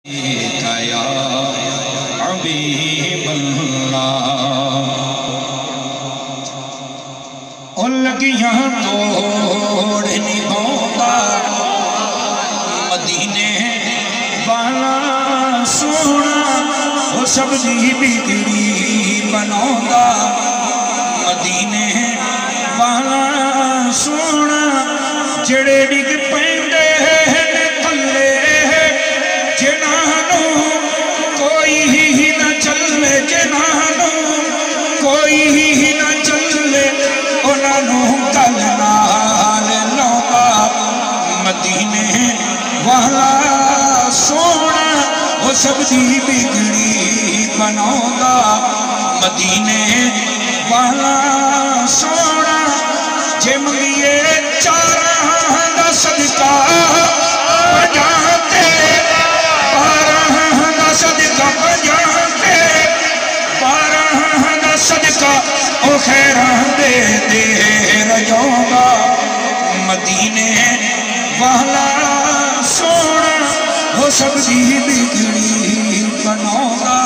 یا حبیب اللہ او لگیاں توڑ نبھاؤں مدینے والا سونا وہ سبزی بگڑی بناؤں مدینے والا سونا جڑے ڈگ پیندے تھلے جنہوں کوئی ہی نہ چلے جنہوں کوئی ہی نہ چلے انہوں کل نال لوگا مدینے والا سونا وہ سبزی بگڑی بناؤں مدینے والا سونا جم لیے چارہ دا صدقہ بجاتے بارہ دا صدقہ بجاتے بارہ دا صدقہ او خیران دے دے رجاؤں گا مدینے والا سونا وہ سبزی بگڑی بناؤں گا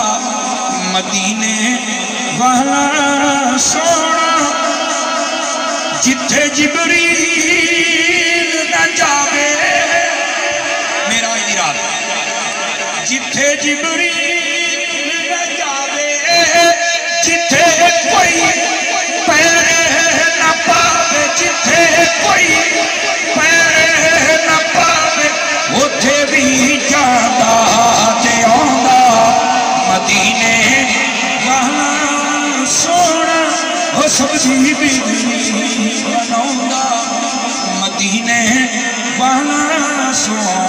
مدینے والا سونا جتھے جبریل نہ جاوے میرا ارادہ جتھے جبریل نہ جاوے جتھے کوئی پیر نہ پاوے جتھے کوئی پیر نہ پاوے اتھے بھی جانا تے آندا مدینے والا سونا وہ سبزی بگڑی بناؤں گا مدینے والا سونا